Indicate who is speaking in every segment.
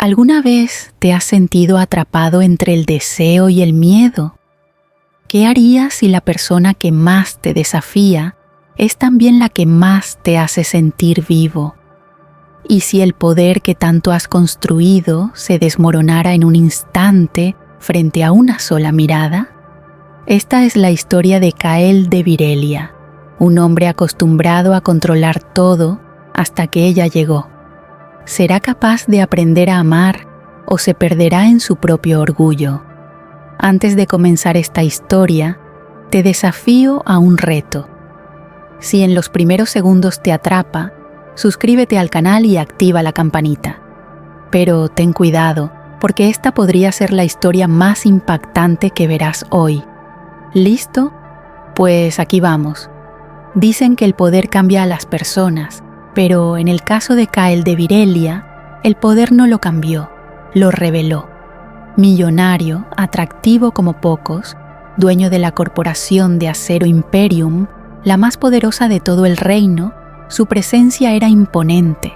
Speaker 1: ¿Alguna vez te has sentido atrapado entre el deseo y el miedo? ¿Qué harías si la persona que más te desafía es también la que más te hace sentir vivo? ¿Y si el poder que tanto has construido se desmoronara en un instante frente a una sola mirada? Esta es la historia de Kael de Virelia, un hombre acostumbrado a controlar todo hasta que ella llegó. ¿Será capaz de aprender a amar o se perderá en su propio orgullo? Antes de comenzar esta historia, te desafío a un reto. Si en los primeros segundos te atrapa, suscríbete al canal y activa la campanita. Pero ten cuidado, porque esta podría ser la historia más impactante que verás hoy. ¿Listo? Pues aquí vamos. Dicen que el poder cambia a las personas, pero en el caso de Kael de Virelia, el poder no lo cambió, lo reveló. Millonario, atractivo como pocos, dueño de la corporación de acero Imperium, la más poderosa de todo el reino, su presencia era imponente.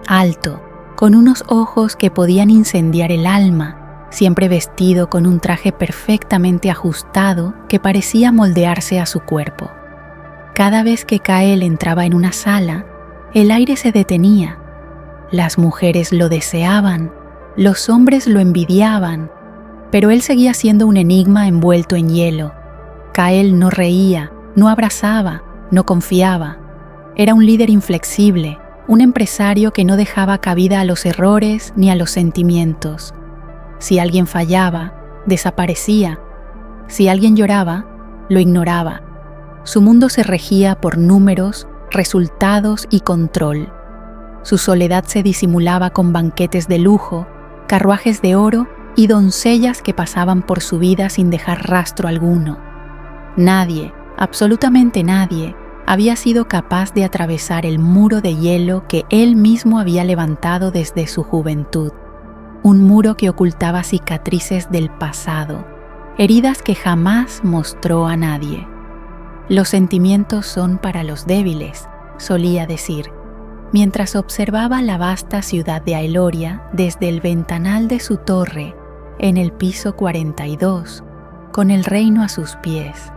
Speaker 1: Alto, con unos ojos que podían incendiar el alma, siempre vestido con un traje perfectamente ajustado que parecía moldearse a su cuerpo. Cada vez que Kael entraba en una sala, el aire se detenía. Las mujeres lo deseaban, los hombres lo envidiaban, pero él seguía siendo un enigma envuelto en hielo. Kael no reía, no abrazaba, no confiaba. Era un líder inflexible, un empresario que no dejaba cabida a los errores ni a los sentimientos. Si alguien fallaba, desaparecía. Si alguien lloraba, lo ignoraba. Su mundo se regía por números, resultados y control. Su soledad se disimulaba con banquetes de lujo, carruajes de oro y doncellas que pasaban por su vida sin dejar rastro alguno. Nadie, absolutamente nadie, había sido capaz de atravesar el muro de hielo que él mismo había levantado desde su juventud. Un muro que ocultaba cicatrices del pasado, heridas que jamás mostró a nadie. Los sentimientos son para los débiles, solía decir, mientras observaba la vasta ciudad de Aeloria desde el ventanal de su torre, en el piso 42, con el reino a sus pies.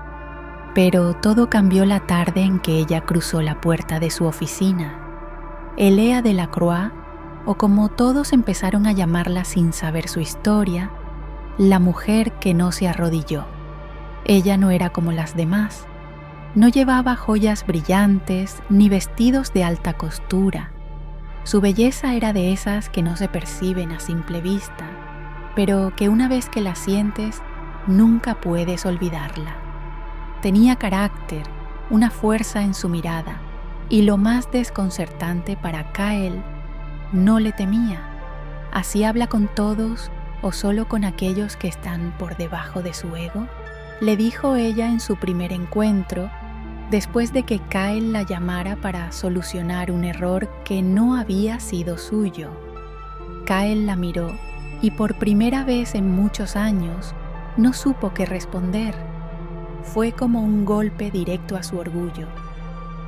Speaker 1: Pero todo cambió la tarde en que ella cruzó la puerta de su oficina. Elea de la Croix, o como todos empezaron a llamarla sin saber su historia, la mujer que no se arrodilló. Ella no era como las demás. No llevaba joyas brillantes ni vestidos de alta costura. Su belleza era de esas que no se perciben a simple vista, pero que una vez que la sientes, nunca puedes olvidarla. Tenía carácter, una fuerza en su mirada, y lo más desconcertante para Kael, no le temía. ¿Así habla con todos o solo con aquellos que están por debajo de su ego?, le dijo ella en su primer encuentro, después de que Kael la llamara para solucionar un error que no había sido suyo. Kael la miró y por primera vez en muchos años no supo qué responder. Fue como un golpe directo a su orgullo.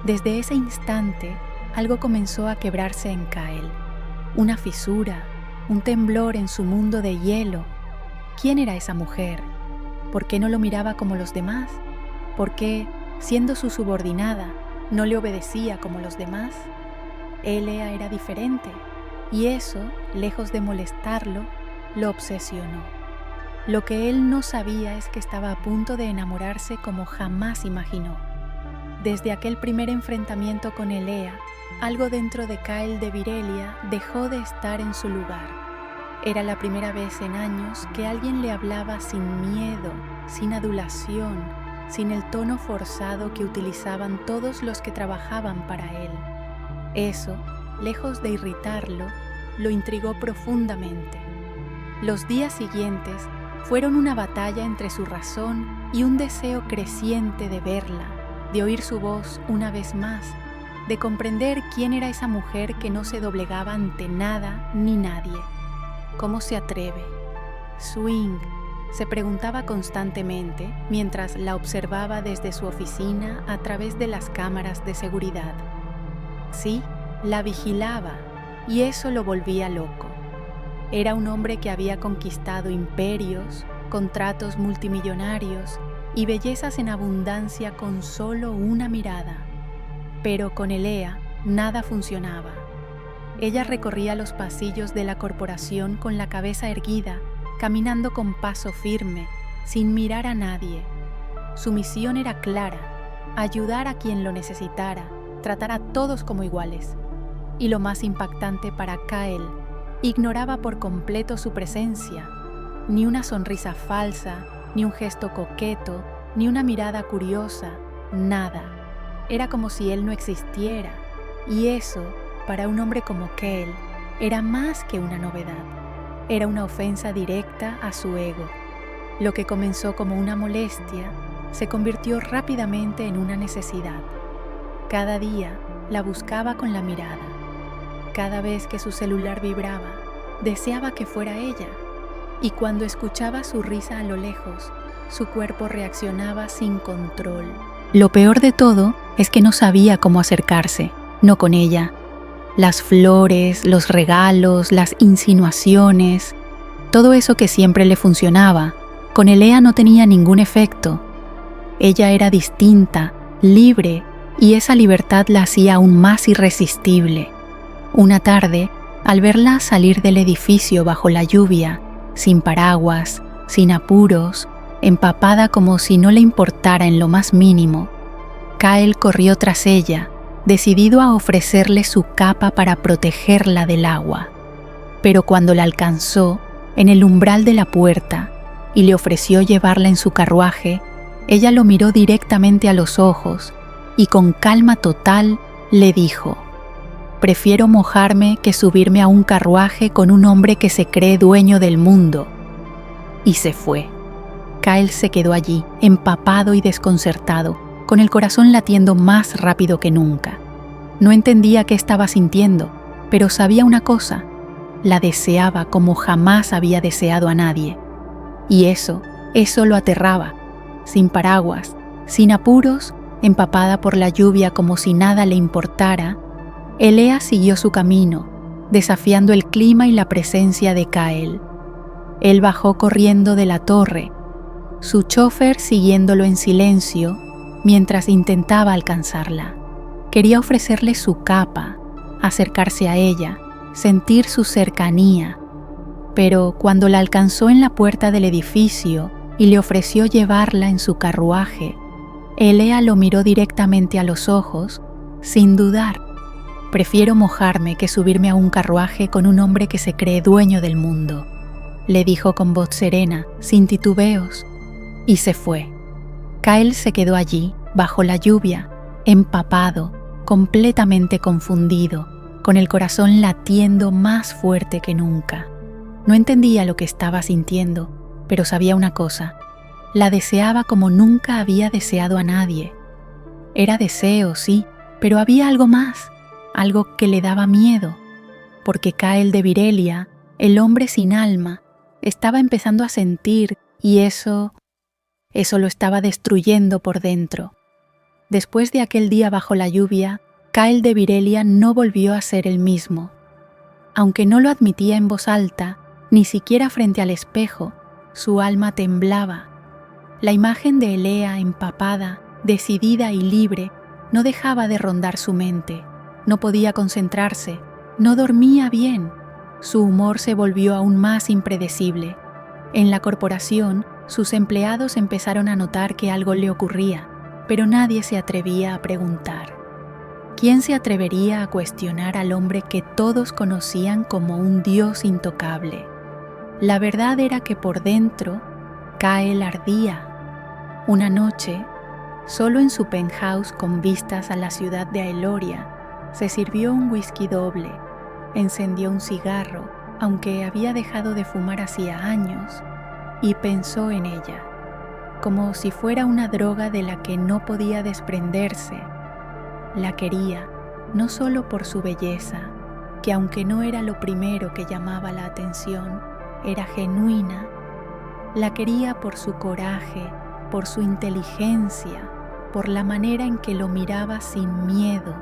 Speaker 1: Desde ese instante, algo comenzó a quebrarse en Kael. Una fisura, un temblor en su mundo de hielo. ¿Quién era esa mujer? ¿Por qué no lo miraba como los demás? ¿Por qué, siendo su subordinada, no le obedecía como los demás? Elea era diferente, y eso, lejos de molestarlo, lo obsesionó. Lo que él no sabía es que estaba a punto de enamorarse como jamás imaginó. Desde aquel primer enfrentamiento con Elea, algo dentro de Kael de Virelia dejó de estar en su lugar. Era la primera vez en años que alguien le hablaba sin miedo, sin adulación, sin el tono forzado que utilizaban todos los que trabajaban para él. Eso, lejos de irritarlo, lo intrigó profundamente. Los días siguientes fueron una batalla entre su razón y un deseo creciente de verla, de oír su voz una vez más, de comprender quién era esa mujer que no se doblegaba ante nada ni nadie. ¿Cómo se atreve? Swing, se preguntaba constantemente mientras la observaba desde su oficina a través de las cámaras de seguridad. Sí, la vigilaba y eso lo volvía loco. Era un hombre que había conquistado imperios, contratos multimillonarios y bellezas en abundancia con solo una mirada. Pero con Elea nada funcionaba. Ella recorría los pasillos de la corporación con la cabeza erguida, caminando con paso firme, sin mirar a nadie. Su misión era clara: ayudar a quien lo necesitara, tratar a todos como iguales. Y lo más impactante para Kyle, ignoraba por completo su presencia. Ni una sonrisa falsa, ni un gesto coqueto, ni una mirada curiosa, nada. Era como si él no existiera, y eso, para un hombre como Kyle, era más que una novedad. Era una ofensa directa a su ego. Lo que comenzó como una molestia se convirtió rápidamente en una necesidad. Cada día la buscaba con la mirada. Cada vez que su celular vibraba, deseaba que fuera ella. Y cuando escuchaba su risa a lo lejos, su cuerpo reaccionaba sin control. Lo peor de todo es que no sabía cómo acercarse, no con ella. Las flores, los regalos, las insinuaciones, todo eso que siempre le funcionaba, con Elea no tenía ningún efecto. Ella era distinta, libre, y esa libertad la hacía aún más irresistible. Una tarde, al verla salir del edificio bajo la lluvia, sin paraguas, sin apuros, empapada como si no le importara en lo más mínimo, Kyle corrió tras ella, decidido a ofrecerle su capa para protegerla del agua. Pero cuando la alcanzó, en el umbral de la puerta, y le ofreció llevarla en su carruaje, ella lo miró directamente a los ojos y con calma total le dijo: «Prefiero mojarme que subirme a un carruaje con un hombre que se cree dueño del mundo». Y se fue. Kyle se quedó allí, empapado y desconcertado, con el corazón latiendo más rápido que nunca. No entendía qué estaba sintiendo, pero sabía una cosa: la deseaba como jamás había deseado a nadie. Y eso lo aterraba. Sin paraguas, sin apuros, empapada por la lluvia como si nada le importara, Elea siguió su camino, desafiando el clima y la presencia de Kyle. Él bajó corriendo de la torre, su chofer siguiéndolo en silencio mientras intentaba alcanzarla. Quería ofrecerle su capa, acercarse a ella, sentir su cercanía. Pero cuando la alcanzó en la puerta del edificio y le ofreció llevarla en su carruaje, Elea lo miró directamente a los ojos, sin dudar. «Prefiero mojarme que subirme a un carruaje con un hombre que se cree dueño del mundo», le dijo con voz serena, sin titubeos, y se fue. Kyle se quedó allí, bajo la lluvia, empapado, completamente confundido, con el corazón latiendo más fuerte que nunca. No entendía lo que estaba sintiendo, pero sabía una cosa: la deseaba como nunca había deseado a nadie. Era deseo, sí, pero había algo más, algo que le daba miedo, porque Kyle de Virelia, el hombre sin alma, estaba empezando a sentir, y eso lo estaba destruyendo por dentro. Después de aquel día bajo la lluvia, Kyle de Virelia no volvió a ser el mismo. Aunque no lo admitía en voz alta, ni siquiera frente al espejo, su alma temblaba. La imagen de Elea empapada, decidida y libre, no dejaba de rondar su mente. No podía concentrarse, no dormía bien. Su humor se volvió aún más impredecible. En la corporación, sus empleados empezaron a notar que algo le ocurría, pero nadie se atrevía a preguntar. ¿Quién se atrevería a cuestionar al hombre que todos conocían como un dios intocable? La verdad era que por dentro, Kyle ardía. Una noche, solo en su penthouse con vistas a la ciudad de Aeloria, se sirvió un whisky doble, encendió un cigarro, aunque había dejado de fumar hacía años, y pensó en ella, como si fuera una droga de la que no podía desprenderse. La quería, no solo por su belleza, que aunque no era lo primero que llamaba la atención, era genuina. La quería por su coraje, por su inteligencia, por la manera en que lo miraba sin miedo.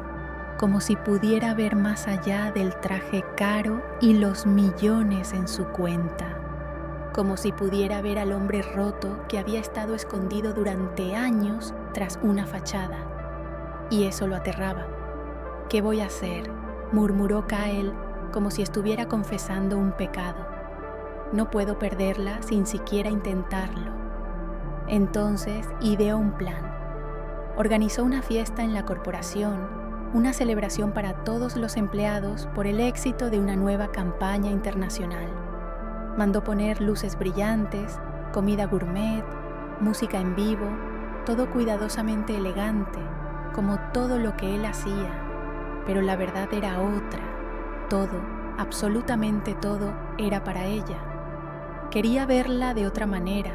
Speaker 1: como si pudiera ver más allá del traje caro y los millones en su cuenta, como si pudiera ver al hombre roto que había estado escondido durante años tras una fachada. Y eso lo aterraba. ¿Qué voy a hacer?, murmuró Kyle como si estuviera confesando un pecado. No puedo perderla sin siquiera intentarlo. Entonces ideó un plan. Organizó una fiesta en la corporación, una celebración para todos los empleados por el éxito de una nueva campaña internacional. Mandó poner luces brillantes, comida gourmet, música en vivo, todo cuidadosamente elegante, como todo lo que él hacía. Pero la verdad era otra. Todo, absolutamente todo, era para ella. Quería verla de otra manera,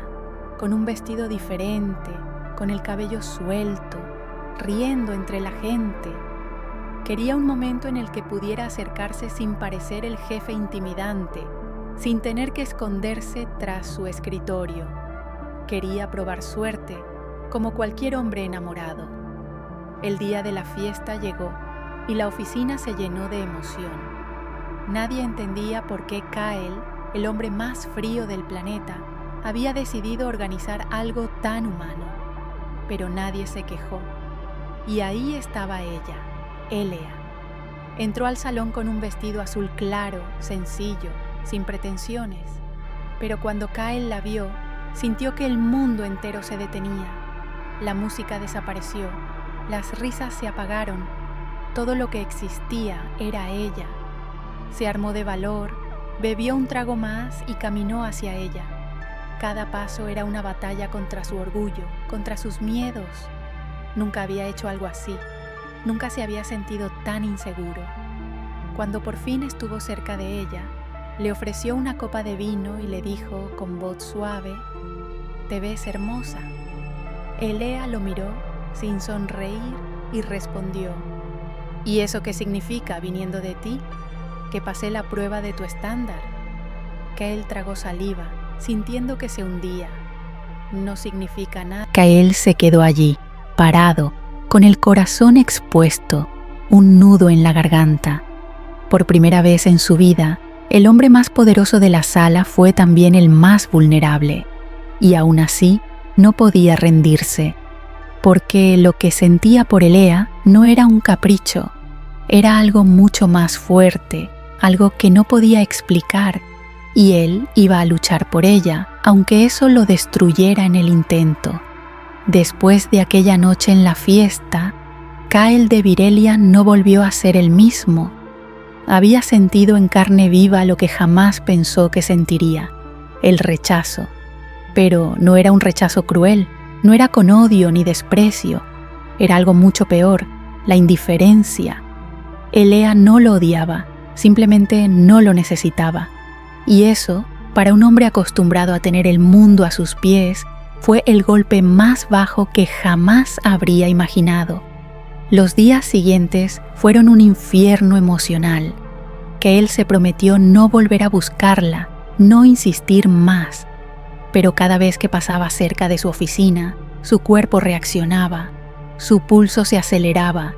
Speaker 1: con un vestido diferente, con el cabello suelto, riendo entre la gente. Quería un momento en el que pudiera acercarse sin parecer el jefe intimidante, sin tener que esconderse tras su escritorio. Quería probar suerte, como cualquier hombre enamorado. El día de la fiesta llegó y la oficina se llenó de emoción. Nadie entendía por qué Kyle, el hombre más frío del planeta, había decidido organizar algo tan humano. Pero nadie se quejó. Y ahí estaba ella, Elea. Entró al salón con un vestido azul claro, sencillo, sin pretensiones. Pero cuando Kyle la vio, sintió que el mundo entero se detenía. La música desapareció, las risas se apagaron. Todo lo que existía era ella. Se armó de valor, bebió un trago más y caminó hacia ella. Cada paso era una batalla contra su orgullo, contra sus miedos. Nunca había hecho algo así. Nunca se había sentido tan inseguro. Cuando por fin estuvo cerca de ella, le ofreció una copa de vino y le dijo con voz suave: «Te ves hermosa». Elea lo miró sin sonreír y respondió: «¿Y eso qué significa viniendo de ti? Que pasé la prueba de tu estándar». Kyle tragó saliva, sintiendo que se hundía. «No significa nada». Kyle se quedó allí, parado, con el corazón expuesto, un nudo en la garganta. Por primera vez en su vida, el hombre más poderoso de la sala fue también el más vulnerable, y aún así no podía rendirse, porque lo que sentía por Elea no era un capricho, era algo mucho más fuerte, algo que no podía explicar, y él iba a luchar por ella, aunque eso lo destruyera en el intento. Después de aquella noche en la fiesta, Kyle de Virelia no volvió a ser el mismo. Había sentido en carne viva lo que jamás pensó que sentiría, el rechazo. Pero no era un rechazo cruel, no era con odio ni desprecio, era algo mucho peor, la indiferencia. Elea no lo odiaba, simplemente no lo necesitaba. Y eso, para un hombre acostumbrado a tener el mundo a sus pies, fue el golpe más bajo que jamás habría imaginado. Los días siguientes fueron un infierno emocional, que él se prometió no volver a buscarla, no insistir más. Pero cada vez que pasaba cerca de su oficina, su cuerpo reaccionaba, su pulso se aceleraba,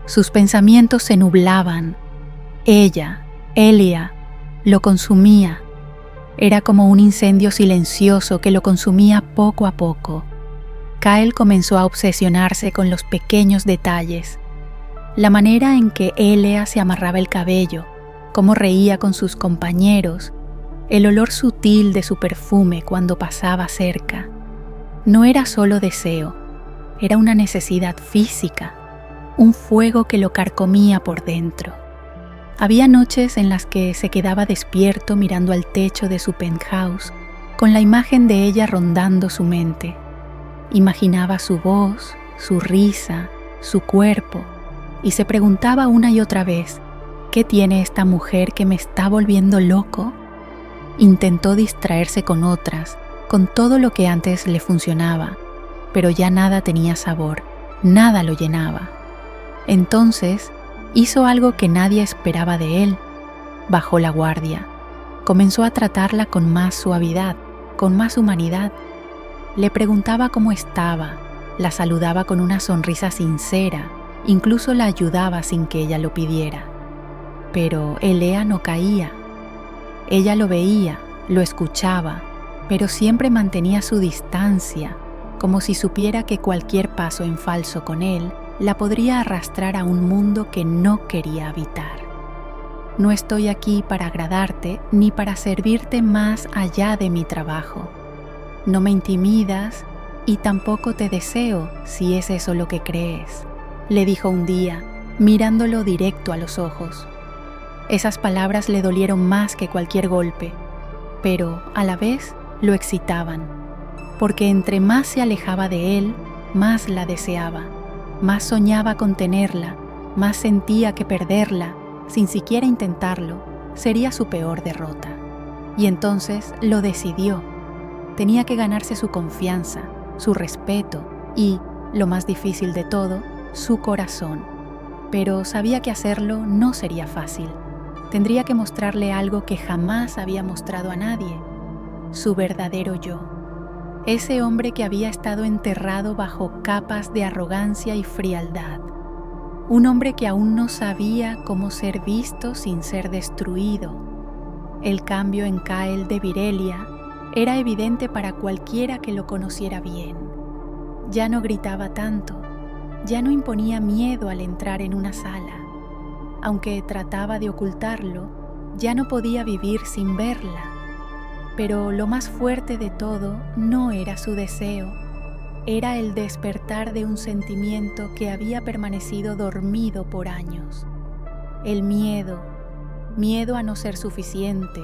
Speaker 1: sus pensamientos se nublaban. Ella, Elea, lo consumía. Era como un incendio silencioso que lo consumía poco a poco. Kyle comenzó a obsesionarse con los pequeños detalles. La manera en que Elea se amarraba el cabello, cómo reía con sus compañeros, el olor sutil de su perfume cuando pasaba cerca. No era solo deseo, era una necesidad física, un fuego que lo carcomía por dentro. Había noches en las que se quedaba despierto mirando al techo de su penthouse, con la imagen de ella rondando su mente. Imaginaba su voz, su risa, su cuerpo, y se preguntaba una y otra vez: ¿qué tiene esta mujer que me está volviendo loco? Intentó distraerse con otras, con todo lo que antes le funcionaba, pero ya nada tenía sabor, nada lo llenaba. Entonces, hizo algo que nadie esperaba de él. Bajó la guardia. Comenzó a tratarla con más suavidad, con más humanidad. Le preguntaba cómo estaba, la saludaba con una sonrisa sincera, incluso la ayudaba sin que ella lo pidiera. Pero Elea no caía. Ella lo veía, lo escuchaba, pero siempre mantenía su distancia, como si supiera que cualquier paso en falso con él la podría arrastrar a un mundo que no quería habitar. No estoy aquí para agradarte ni para servirte más allá de mi trabajo. No me intimidas y tampoco te deseo si es eso lo que crees, le dijo un día, mirándolo directo a los ojos. Esas palabras le dolieron más que cualquier golpe, pero a la vez lo excitaban, porque entre más se alejaba de él, más la deseaba, más soñaba con tenerla, más sentía que perderla, sin siquiera intentarlo, sería su peor derrota. Y entonces lo decidió. Tenía que ganarse su confianza, su respeto y, lo más difícil de todo, su corazón. Pero sabía que hacerlo no sería fácil. Tendría que mostrarle algo que jamás había mostrado a nadie, su verdadero yo. Ese hombre que había estado enterrado bajo capas de arrogancia y frialdad. Un hombre que aún no sabía cómo ser visto sin ser destruido. El cambio en Kael de Virelia era evidente para cualquiera que lo conociera bien. Ya no gritaba tanto, ya no imponía miedo al entrar en una sala. Aunque trataba de ocultarlo, ya no podía vivir sin verla. Pero lo más fuerte de todo no era su deseo, era el despertar de un sentimiento que había permanecido dormido por años. El miedo, miedo a no ser suficiente,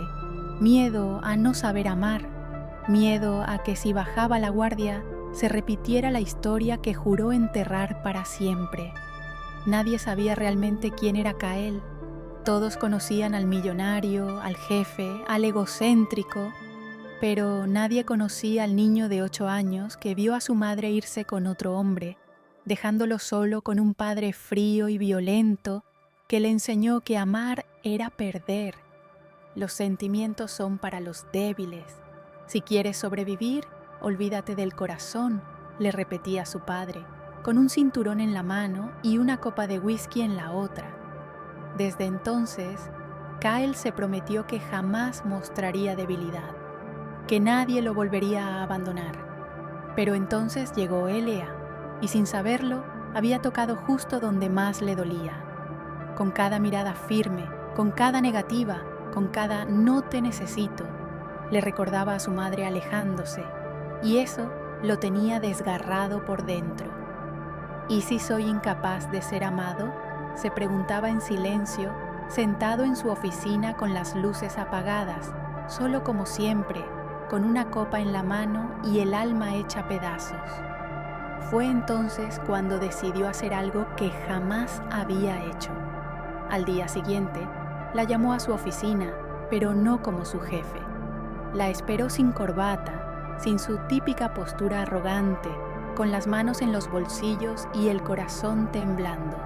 Speaker 1: miedo a no saber amar, miedo a que si bajaba la guardia se repitiera la historia que juró enterrar para siempre. Nadie sabía realmente quién era Kael. Todos conocían al millonario, al jefe, al egocéntrico, pero nadie conocía al niño de 8 años que vio a su madre irse con otro hombre, dejándolo solo con un padre frío y violento que le enseñó que amar era perder. Los sentimientos son para los débiles. Si quieres sobrevivir, olvídate del corazón, le repetía su padre, con un cinturón en la mano y una copa de whisky en la otra. Desde entonces, Kael se prometió que jamás mostraría debilidad, que nadie lo volvería a abandonar. Pero entonces llegó Elea, y sin saberlo, había tocado justo donde más le dolía. Con cada mirada firme, con cada negativa, con cada "no te necesito", le recordaba a su madre alejándose, y eso lo tenía desgarrado por dentro. ¿Y si soy incapaz de ser amado?, se preguntaba en silencio, sentado en su oficina con las luces apagadas, solo como siempre, con una copa en la mano y el alma hecha pedazos. Fue entonces cuando decidió hacer algo que jamás había hecho. Al día siguiente, la llamó a su oficina, pero no como su jefe. La esperó sin corbata, sin su típica postura arrogante, con las manos en los bolsillos y el corazón temblando.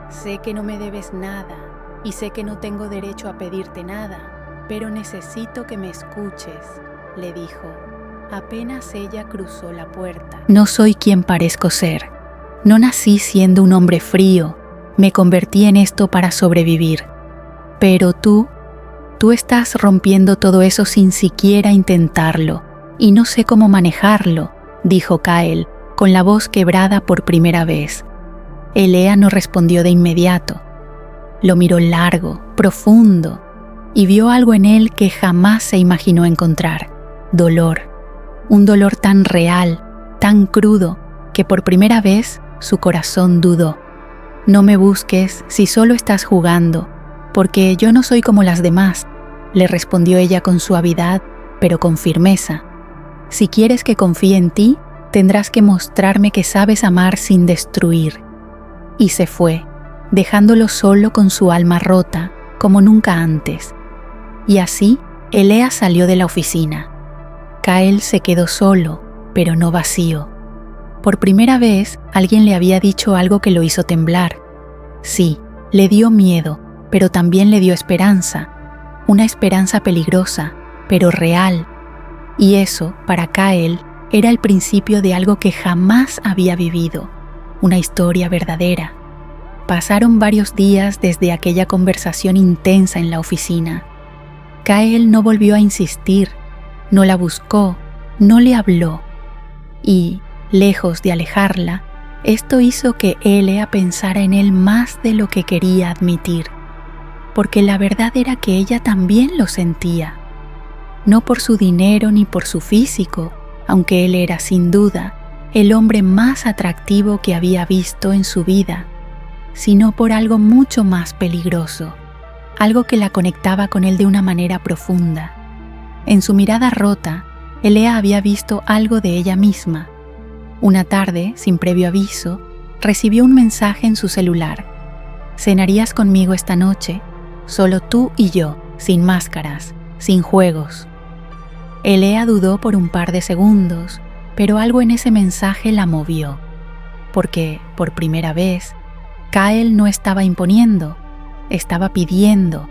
Speaker 1: Sé que no me debes nada y sé que no tengo derecho a pedirte nada, pero necesito que me escuches, le dijo, apenas ella cruzó la puerta. No soy quien parezco ser. No nací siendo un hombre frío. Me convertí en esto para sobrevivir. Pero tú estás rompiendo todo eso sin siquiera intentarlo, y no sé cómo manejarlo, dijo Kael, con la voz quebrada por primera vez. Elea no respondió de inmediato. Lo miró largo, profundo, y vio algo en él que jamás se imaginó encontrar. Dolor. Un dolor tan real, tan crudo, que por primera vez su corazón dudó. No me busques si solo estás jugando, porque yo no soy como las demás, le respondió ella con suavidad, pero con firmeza. Si quieres que confíe en ti, tendrás que mostrarme que sabes amar sin destruir. Y se fue, dejándolo solo con su alma rota, como nunca antes. Y así, Elea salió de la oficina. Kael se quedó solo, pero no vacío. Por primera vez, alguien le había dicho algo que lo hizo temblar. Sí, le dio miedo, pero también le dio esperanza. Una esperanza peligrosa, pero real. Y eso, para Kael, era el principio de algo que jamás había vivido. Una historia verdadera, Pasaron varios días desde aquella conversación intensa en la oficina. Kyle no volvió a insistir, no la buscó, no le habló. Y, lejos de alejarla, esto hizo que Elea pensara en él más de lo que quería admitir, porque la verdad era que ella también lo sentía. No por su dinero ni por su físico, aunque él era sin duda el hombre más atractivo que había visto en su vida, sino por algo mucho más peligroso, algo que la conectaba con él de una manera profunda. En su mirada rota, Elea había visto algo de ella misma. Una tarde, sin previo aviso, recibió un mensaje en su celular. «Cenarías conmigo esta noche, solo tú y yo, sin máscaras, sin juegos». Elea dudó por un par de segundos, pero algo en ese mensaje la movió, porque, por primera vez, Kyle no estaba imponiendo, estaba pidiendo.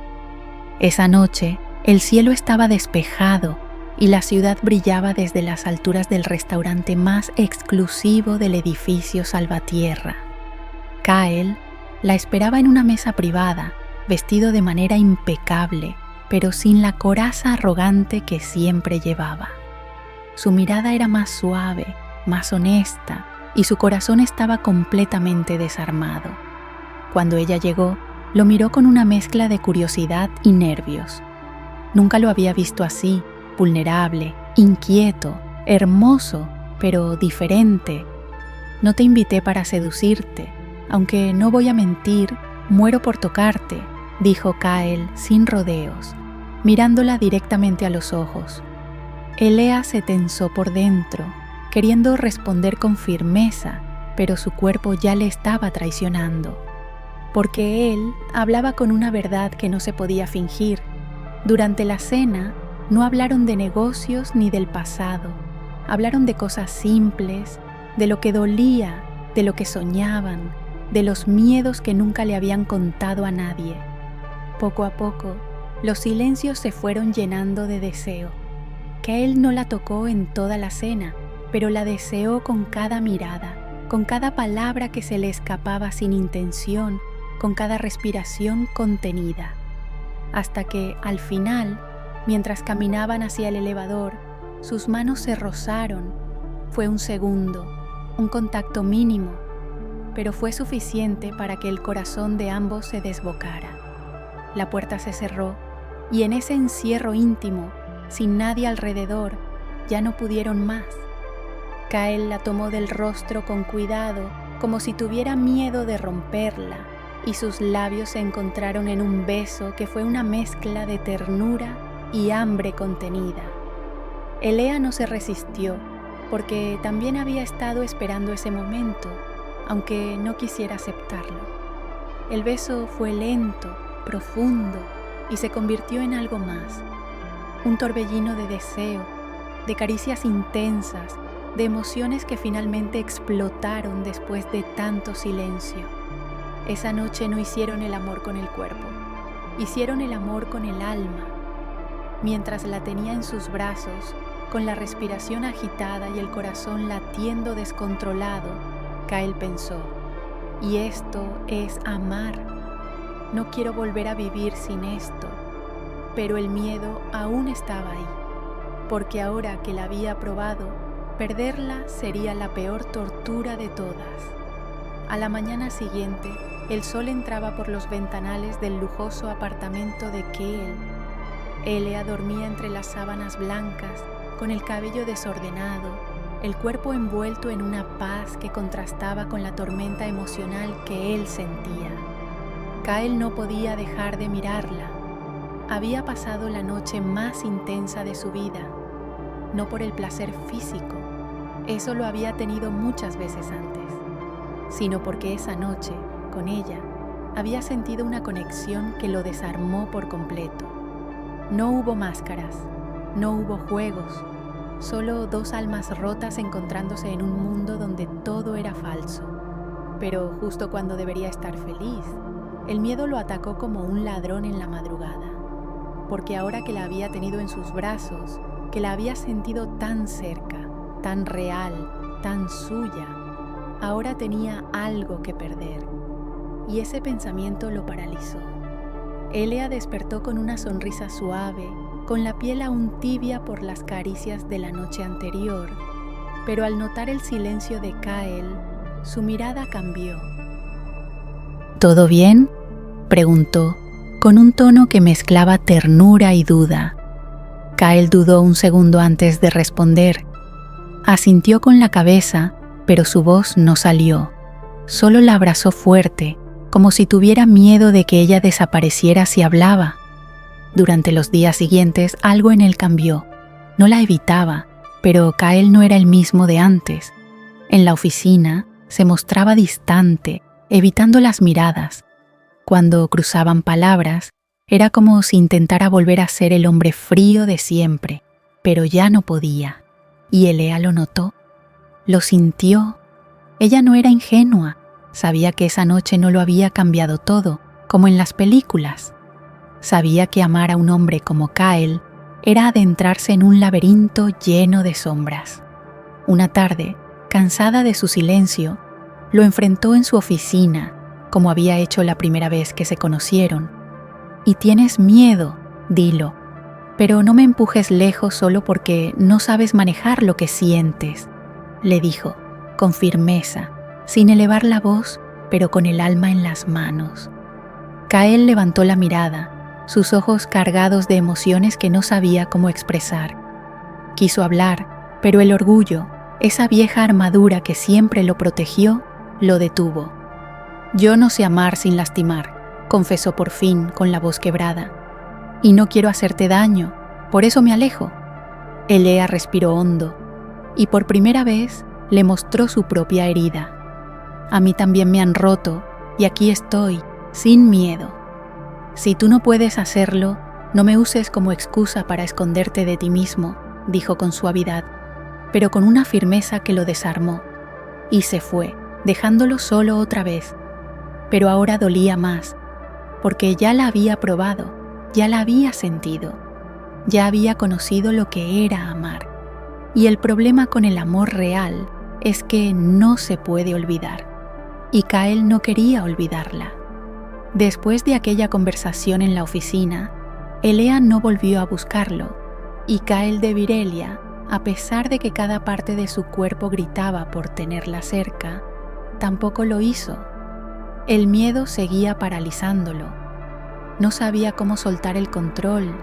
Speaker 1: Esa noche, el cielo estaba despejado y la ciudad brillaba desde las alturas del restaurante más exclusivo del edificio Salvatierra. Kyle la esperaba en una mesa privada, vestido de manera impecable, pero sin la coraza arrogante que siempre llevaba. Su mirada era más suave, más honesta, y su corazón estaba completamente desarmado. Cuando ella llegó, lo miró con una mezcla de curiosidad y nervios. Nunca lo había visto así, vulnerable, inquieto, hermoso, pero diferente. «No te invité para seducirte, aunque no voy a mentir, muero por tocarte», dijo Kyle sin rodeos, mirándola directamente a los ojos. Elea se tensó por dentro, queriendo responder con firmeza, pero su cuerpo ya le estaba traicionando. Porque él hablaba con una verdad que no se podía fingir. Durante la cena no hablaron de negocios ni del pasado, hablaron de cosas simples, de lo que dolía, de lo que soñaban, de los miedos que nunca le habían contado a nadie. Poco a poco, los silencios se fueron llenando de deseo. Que él no la tocó en toda la cena, pero la deseó con cada mirada, con cada palabra que se le escapaba sin intención, con cada respiración contenida. Hasta que, al final, mientras caminaban hacia el elevador, sus manos se rozaron. Fue un segundo, un contacto mínimo, pero fue suficiente para que el corazón de ambos se desbocara. La puerta se cerró y en ese encierro íntimo, sin nadie alrededor, ya no pudieron más. Kyle la tomó del rostro con cuidado, como si tuviera miedo de romperla, y sus labios se encontraron en un beso que fue una mezcla de ternura y hambre contenida. Elea no se resistió, porque también había estado esperando ese momento, aunque no quisiera aceptarlo. El beso fue lento, profundo, y se convirtió en algo más. Un torbellino de deseo, de caricias intensas, de emociones que finalmente explotaron después de tanto silencio. Esa noche no hicieron el amor con el cuerpo, hicieron el amor con el alma. Mientras la tenía en sus brazos, con la respiración agitada y el corazón latiendo descontrolado, Kyle pensó: «Y esto es amar. No quiero volver a vivir sin esto». Pero el miedo aún estaba ahí, porque ahora que la había probado, perderla sería la peor tortura de todas. A la mañana siguiente, el sol entraba por los ventanales del lujoso apartamento de Kyle. Elea dormía entre las sábanas blancas, con el cabello desordenado, el cuerpo envuelto en una paz que contrastaba con la tormenta emocional que él sentía. Kyle no podía dejar de mirarla. Había pasado la noche más intensa de su vida, no por el placer físico, eso lo había tenido muchas veces antes, sino porque esa noche, con ella, había sentido una conexión que lo desarmó por completo. No hubo máscaras, no hubo juegos, solo dos almas rotas encontrándose en un mundo donde todo era falso. Pero justo cuando debería estar feliz, el miedo lo atacó como un ladrón en la madrugada, porque ahora que la había tenido en sus brazos, que la había sentido tan cerca, tan real, tan suya, ahora tenía algo que perder. y ese pensamiento lo paralizó. Elea despertó con una sonrisa suave, con la piel aún tibia por las caricias de la noche anterior, pero al notar el silencio de Kael, su mirada cambió. ¿Todo bien?, preguntó, con un tono que mezclaba ternura y duda. Kael dudó un segundo antes de responder. Asintió con la cabeza, pero su voz no salió. Solo la abrazó fuerte, como si tuviera miedo de que ella desapareciera si hablaba. Durante los días siguientes algo en él cambió. No la evitaba, pero Kael no era el mismo de antes. En la oficina se mostraba distante, evitando las miradas. Cuando cruzaban palabras, era como si intentara volver a ser el hombre frío de siempre, pero ya no podía. Y Elea lo notó, lo sintió. Ella no era ingenua, sabía que esa noche no lo había cambiado todo, como en las películas. Sabía que amar a un hombre como Kael era adentrarse en un laberinto lleno de sombras. Una tarde, cansada de su silencio, lo enfrentó en su oficina, como había hecho la primera vez que se conocieron. «Y tienes miedo», dilo, «pero no me empujes lejos solo porque no sabes manejar lo que sientes», le dijo, con firmeza, sin elevar la voz, pero con el alma en las manos. Kael levantó la mirada, sus ojos cargados de emociones que no sabía cómo expresar. Quiso hablar, pero el orgullo, esa vieja armadura que siempre lo protegió, lo detuvo. «Yo no sé amar sin lastimar», confesó por fin con la voz quebrada. «Y no quiero hacerte daño, por eso me alejo». Elea respiró hondo y por primera vez le mostró su propia herida. «A mí también me han roto y aquí estoy, sin miedo. Si tú no puedes hacerlo, no me uses como excusa para esconderte de ti mismo», dijo con suavidad, pero con una firmeza que lo desarmó. Y se fue, dejándolo solo otra vez. Pero ahora dolía más, porque ya la había probado, ya la había sentido, ya había conocido lo que era amar. Y el problema con el amor real es que no se puede olvidar. Y Kael no quería olvidarla. Después de aquella conversación en la oficina, Elea no volvió a buscarlo, y Kael de Virelia, a pesar de que cada parte de su cuerpo gritaba por tenerla cerca, tampoco lo hizo. El miedo seguía paralizándolo. No sabía cómo soltar el control.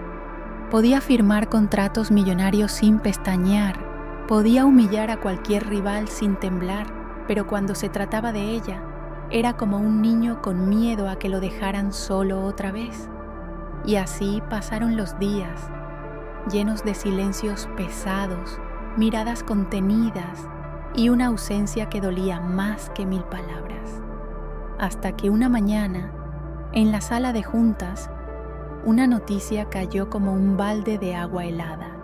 Speaker 1: Podía firmar contratos millonarios sin pestañear. Podía humillar a cualquier rival sin temblar, pero cuando se trataba de ella, era como un niño con miedo a que lo dejaran solo otra vez. Y así pasaron los días, llenos de silencios pesados, miradas contenidas y una ausencia que dolía más que 1000 palabras. Hasta que una mañana, en la sala de juntas, una noticia cayó como un balde de agua helada.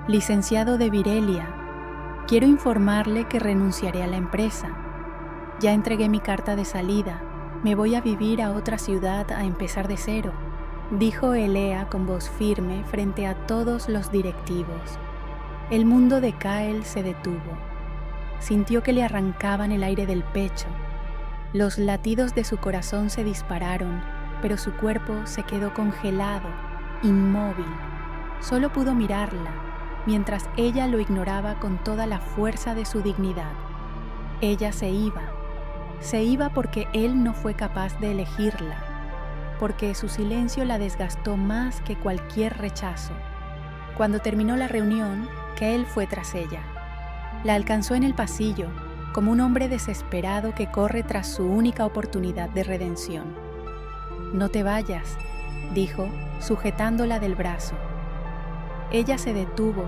Speaker 1: «Licenciado de Virelia, quiero informarle que renunciaré a la empresa. Ya entregué mi carta de salida, me voy a vivir a otra ciudad a empezar de cero», dijo Elea con voz firme frente a todos los directivos. El mundo de Kael se detuvo. Sintió que le arrancaban el aire del pecho. Los latidos de su corazón se dispararon, pero su cuerpo se quedó congelado, inmóvil. Solo pudo mirarla, mientras ella lo ignoraba con toda la fuerza de su dignidad. Ella se iba porque él no fue capaz de elegirla, porque su silencio la desgastó más que cualquier rechazo. Cuando terminó la reunión, Kael fue tras ella. La alcanzó en el pasillo, como un hombre desesperado que corre tras su única oportunidad de redención. «No te vayas», dijo, sujetándola del brazo. Ella se detuvo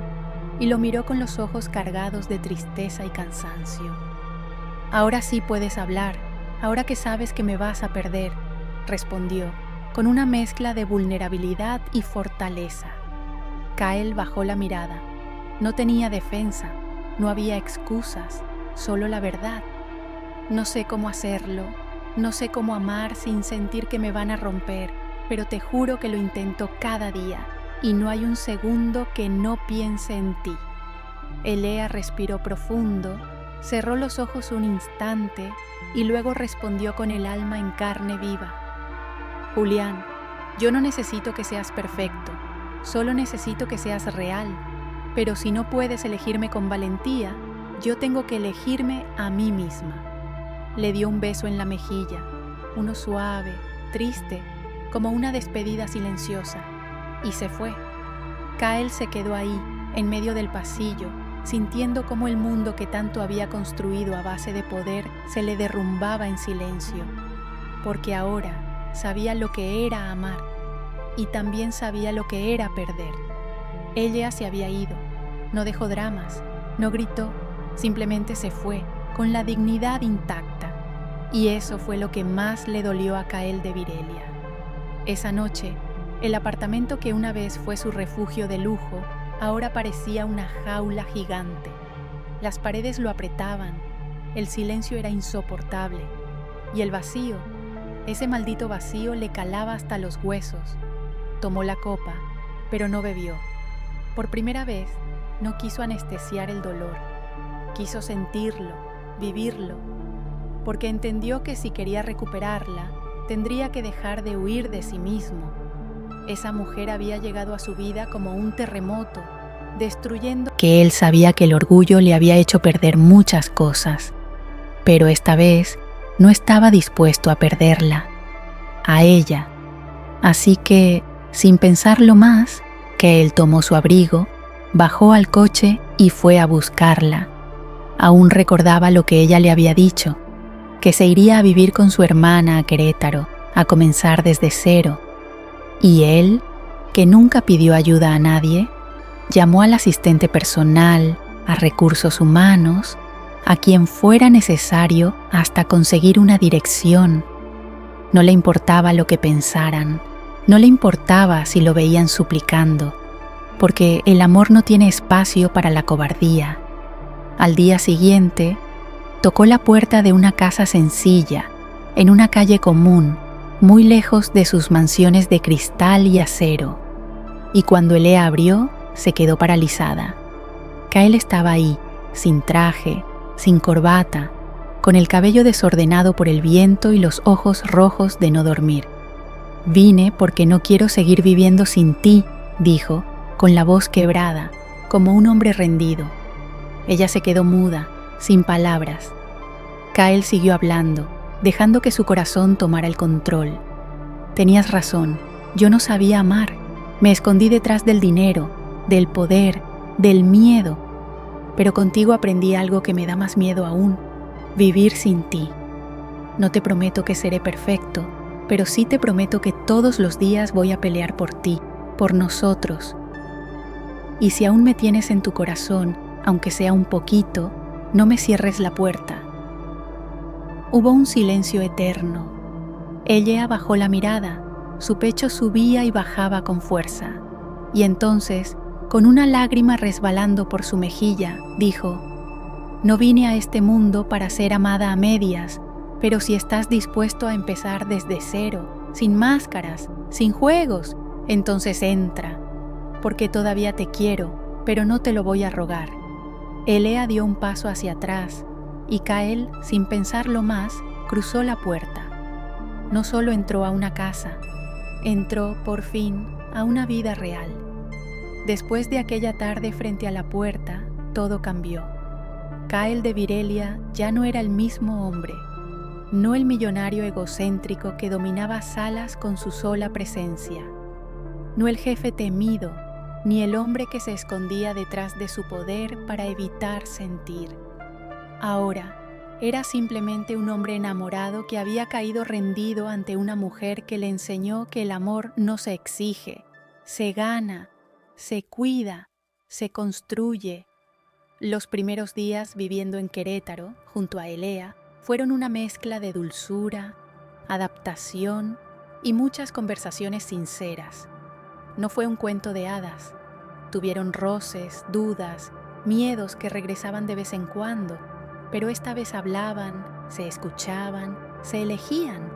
Speaker 1: y lo miró con los ojos cargados de tristeza y cansancio. «Ahora sí puedes hablar, ahora que sabes que me vas a perder», respondió, con una mezcla de vulnerabilidad y fortaleza. Kael bajó la mirada. No tenía defensa, no había excusas, solo la verdad. «No sé cómo hacerlo, no sé cómo amar sin sentir que me van a romper, pero te juro que lo intento cada día y no hay un segundo que no piense en ti». Elea respiró profundo Cerró los ojos un instante y luego respondió con el alma en carne viva. Julián, yo no necesito que seas perfecto, solo necesito que seas real. Pero si no puedes elegirme con valentía, yo tengo que elegirme a mí misma. Le dio un beso en la mejilla, uno suave, triste, como una despedida silenciosa, y se fue. Kael se quedó ahí, en medio del pasillo, sintiendo cómo el mundo que tanto había construido a base de poder se le derrumbaba en silencio, porque ahora sabía lo que era amar y también sabía lo que era perder. Ella se había ido, no dejó dramas, no gritó, simplemente se fue, con la dignidad intacta, y eso fue lo que más le dolió a Kael de Virelia. Esa noche, el apartamento que una vez fue su refugio de lujo, ahora parecía una jaula gigante. Las paredes lo apretaban, el silencio era insoportable, y el vacío, ese maldito vacío le calaba hasta los huesos. Tomó la copa, pero no bebió. Por primera vez, no quiso anestesiar el dolor. Quiso sentirlo, vivirlo, porque entendió que si quería recuperarla, tendría que dejar de huir de sí mismo. Esa mujer había llegado a su vida como un terremoto, destruyendo... Que él sabía que el orgullo le había hecho perder muchas cosas, pero esta vez no estaba dispuesto a perderla, a ella. Así que, sin pensarlo más, que él tomó su abrigo, bajó al coche y fue a buscarla. Aún recordaba lo que ella le había dicho, que se iría a vivir con su hermana a Querétaro, a comenzar desde cero. Y él, que nunca pidió ayuda a nadie, llamó al asistente personal, a recursos humanos, a quien fuera necesario hasta conseguir una dirección. No le importaba lo que pensaran, no le importaba si lo veían suplicando, porque el amor no tiene espacio para la cobardía. Al día siguiente, tocó la puerta de una casa sencilla, en una calle común, muy lejos de sus mansiones de cristal y acero. Y cuando Elea abrió, se quedó paralizada. Kael estaba ahí, sin traje, sin corbata, con el cabello desordenado por el viento y los ojos rojos de no dormir. «Vine porque no quiero seguir viviendo sin ti», dijo, con la voz quebrada, como un hombre rendido. Ella se quedó muda, sin palabras. Kael siguió hablando, dejando que su corazón tomara el control. «Tenías razón, yo no sabía amar. Me escondí detrás del dinero, del poder, del miedo. Pero contigo aprendí algo que me da más miedo aún, vivir sin ti. No te prometo que seré perfecto, pero sí te prometo que todos los días voy a pelear por ti, por nosotros. Y si aún me tienes en tu corazón, aunque sea un poquito, no me cierres la puerta». Hubo un silencio eterno. Ella bajó la mirada, su pecho subía y bajaba con fuerza, y entonces, con una lágrima resbalando por su mejilla, dijo: «No vine a este mundo para ser amada a medias, pero si estás dispuesto a empezar desde cero, sin máscaras, sin juegos, entonces entra, porque todavía te quiero, pero no te lo voy a rogar». Elea dio un paso hacia atrás, y Kael, sin pensarlo más, cruzó la puerta. No solo entró a una casa, entró, por fin, a una vida real. Después de aquella tarde frente a la puerta, todo cambió. Kael de Virelia ya no era el mismo hombre, no el millonario egocéntrico que dominaba salas con su sola presencia, no el jefe temido, ni el hombre que se escondía detrás de su poder para evitar sentir. Ahora, era simplemente un hombre enamorado que había caído rendido ante una mujer que le enseñó que el amor no se exige, se gana, se cuida, se construye. Los primeros días viviendo en Querétaro, junto a Elea, fueron una mezcla de dulzura, adaptación y muchas conversaciones sinceras. No fue un cuento de hadas. Tuvieron roces, dudas, miedos que regresaban de vez en cuando, pero esta vez hablaban, se escuchaban, se elegían.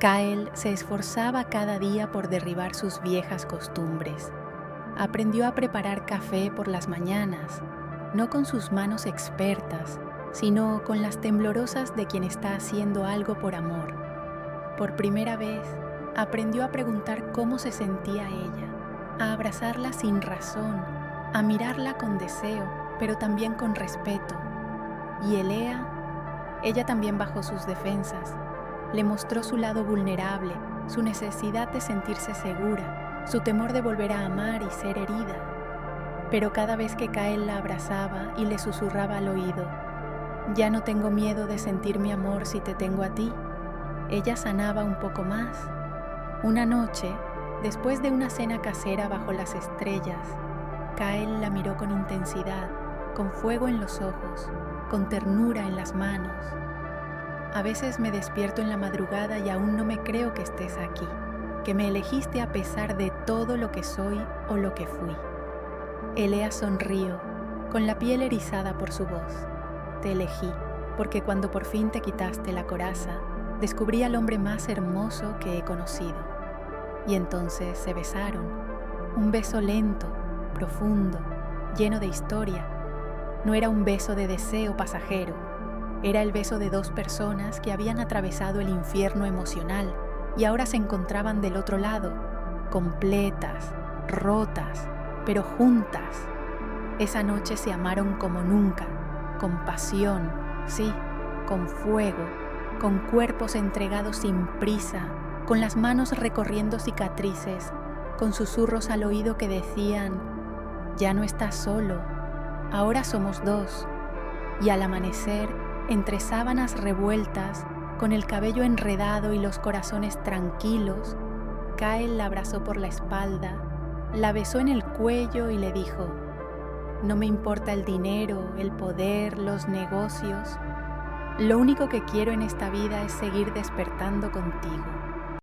Speaker 1: Kael se esforzaba cada día por derribar sus viejas costumbres. Aprendió a preparar café por las mañanas, no con sus manos expertas, sino con las temblorosas de quien está haciendo algo por amor. Por primera vez, aprendió a preguntar cómo se sentía ella, a abrazarla sin razón, a mirarla con deseo, pero también con respeto. Y ella también bajó sus defensas, le mostró su lado vulnerable, su necesidad de sentirse segura, su temor de volver a amar y ser herida. Pero cada vez que Kael la abrazaba y le susurraba al oído, «Ya no tengo miedo de sentir mi amor si te tengo a ti», ella sanaba un poco más. Una noche, después de una cena casera bajo las estrellas, Kael la miró con intensidad, con fuego en los ojos, con ternura en las manos. «A veces me despierto en la madrugada y aún no me creo que estés aquí, que me elegiste a pesar de todo lo que soy o lo que fui». Elea sonrió, con la piel erizada por su voz. «Te elegí, porque cuando por fin te quitaste la coraza, descubrí al hombre más hermoso que he conocido». Y entonces se besaron, un beso lento, profundo, lleno de historia. No era un beso de deseo pasajero, era el beso de dos personas que habían atravesado el infierno emocional y ahora se encontraban del otro lado, completas, rotas, pero juntas. Esa noche se amaron como nunca, con pasión, sí, con fuego, con cuerpos entregados sin prisa, con las manos recorriendo cicatrices, con susurros al oído que decían, «Ya no estás solo, ahora somos dos». Y al amanecer, entre sábanas revueltas, con el cabello enredado y los corazones tranquilos, Kael la abrazó por la espalda, la besó en el cuello y le dijo, «No me importa el dinero, el poder, los negocios. Lo único que quiero en esta vida es seguir despertando contigo».